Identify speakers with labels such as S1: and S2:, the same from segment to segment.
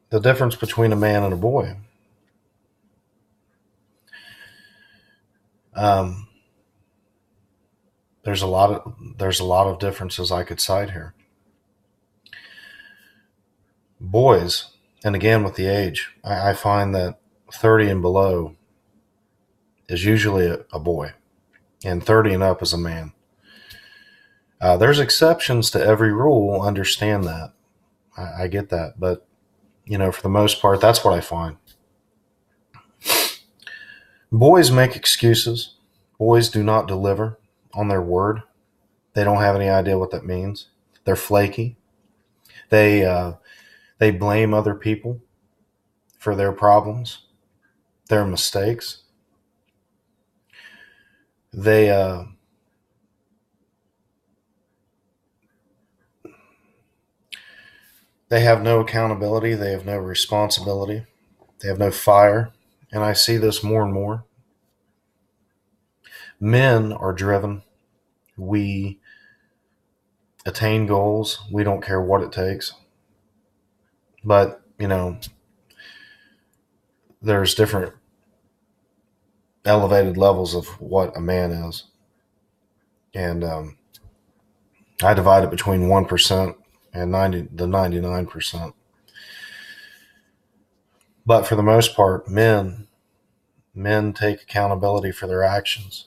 S1: the difference between a man and a boy. Um, there's a lot of differences I could cite here. Boys, and again with the age, I find that 30 and below is usually a boy, and 30 and up is a man. There's exceptions to every rule. Understand that. I get that, but for the most part, that's what I find. Boys make excuses. Boys do not deliver on their word. They don't have any idea what that means. They're flaky. They blame other people for their problems, their mistakes. They they have no accountability. They have no responsibility. They have no fire. And I see this more and more. Men are driven. We attain goals. We don't care what it takes. But, there's different elevated levels of what a man is. And I divide it between 1% and 99%. But for the most part, men take accountability for their actions.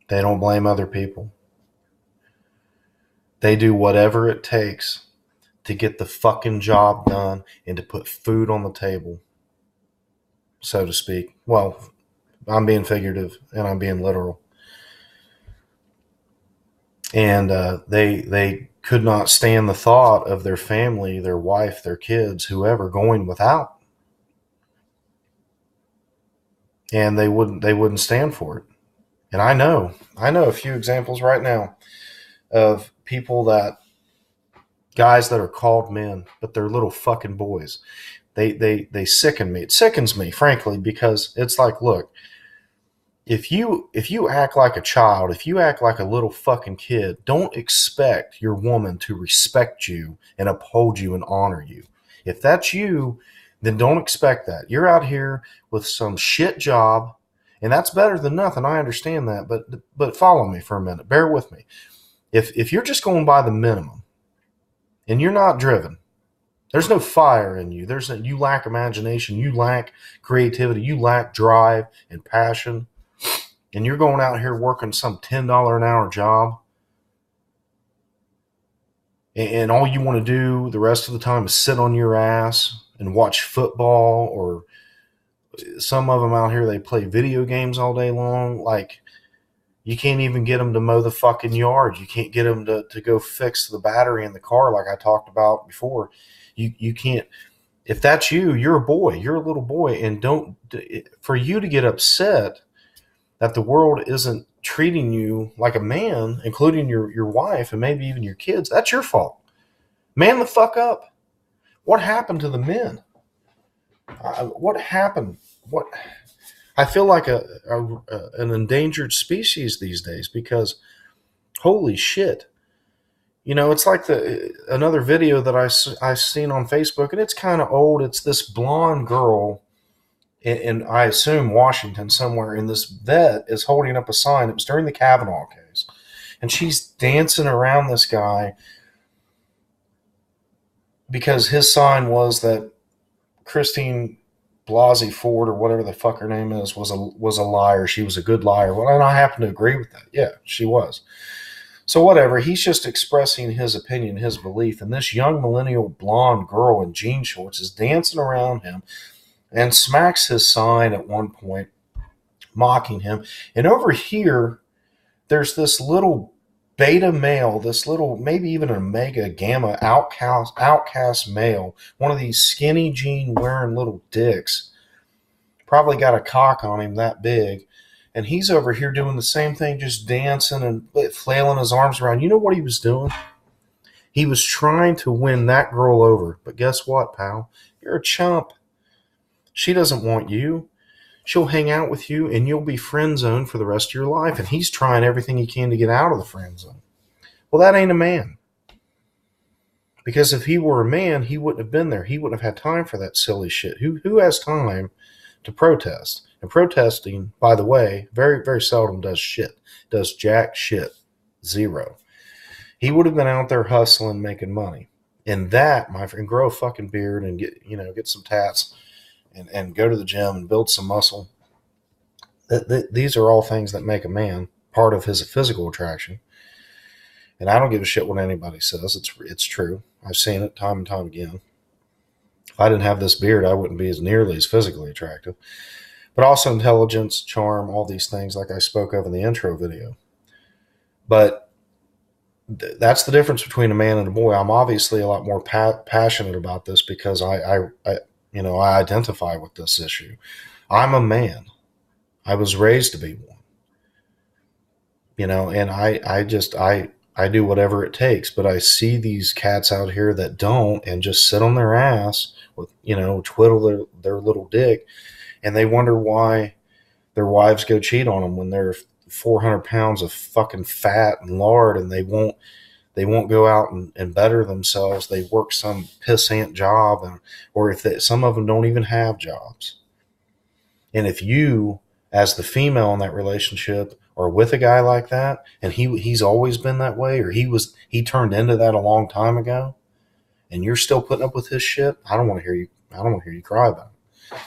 S1: They don't blame other people. They do whatever it takes to get the fucking job done and to put food on the table, so to speak. Well, I'm being figurative and I'm being literal. And they could not stand the thought of their family, their wife, their kids, whoever going without, and they wouldn't stand for it. And I know a few examples right now of people guys that are called men, but they're little fucking boys. They sicken me. It sickens me, frankly, because it's like, look, if you act like a child, if you act like a little fucking kid, don't expect your woman to respect you and uphold you and honor you. If that's you, then don't expect that. You're out here with some shit job, and that's better than nothing. I understand that, but follow me for a minute. Bear with me. If you're just going by the minimum and you're not driven, there's no fire in you. You lack imagination, you lack creativity, you lack drive and passion, and you're going out here working some $10 an hour job, and all you want to do the rest of the time is sit on your ass and watch football, or some of them out here, they play video games all day long. Like, you can't even get them to mow the fucking yard. You can't get them to go fix the battery in the car, like I talked about before. You can't. If that's you, you're a boy. You're a little boy, and for you to get upset that the world isn't treating you like a man, including your wife and maybe even your kids, that's your fault. Man the fuck up. What happened to the men? What happened? What? I feel like an endangered species these days, because holy shit. It's like another video that I seen on Facebook, and it's kind of old. It's this blonde girl in I assume Washington somewhere, and this vet is holding up a sign. It was during the Kavanaugh case, and she's dancing around this guy because his sign was that Christine Blasey Ford, or whatever the fuck her name is, was a liar. She was a good liar. Well, and I happen to agree with that. Yeah, she was. So whatever, he's just expressing his opinion, his belief, and this young millennial blonde girl in jean shorts is dancing around him and smacks his sign at one point, mocking him. And over here, there's this little beta male, this little, maybe even an omega gamma outcast male, one of these skinny jean wearing little dicks, probably got a cock on him that big, and he's over here doing the same thing, just dancing and flailing his arms around. You know what he was doing? He was trying to win that girl over. But guess what, pal? You're a chump. She doesn't want you. She'll hang out with you, and you'll be friend zoned for the rest of your life. And he's trying everything he can to get out of the friend zone. Well, that ain't a man. Because if he were a man, he wouldn't have been there. He wouldn't have had time for that silly shit. Who has time to protest? And protesting, by the way, very, very seldom does shit. Does jack shit. Zero. He would have been out there hustling, making money. And that, my friend, grow a fucking beard and get some tats and go to the gym and build some muscle. These are all things that make a man, part of his physical attraction. And I don't give a shit what anybody says. It's true. I've seen it time and time again. If I didn't have this beard, I wouldn't be as nearly as physically attractive. But also intelligence, charm, all these things like I spoke of in the intro video. But that's the difference between a man and a boy. I'm obviously a lot more passionate about this because I identify with this issue. I'm a man. I was raised to be one. And I do whatever it takes, but I see these cats out here that don't and just sit on their ass with, twiddle their little dick, and they wonder why their wives go cheat on them when they're 400 pounds of fucking fat and lard, and they won't go out and better themselves. They work some pissant job, or some of them don't even have jobs. And if you, as the female in that relationship, are with a guy like that, and he's always been that way, or he turned into that a long time ago, and you're still putting up with his shit, I don't want to hear you cry about it.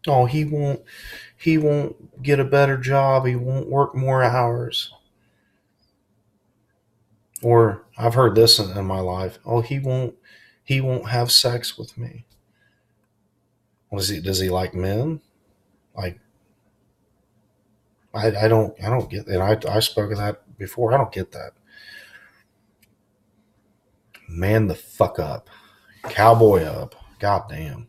S1: Oh, he won't get a better job, he won't work more hours. Or I've heard this in my life. Oh, he won't have sex with me. Does he like men? Like, I don't get that. And I spoke of that before. I don't get that. Man the fuck up. Cowboy up. God damn.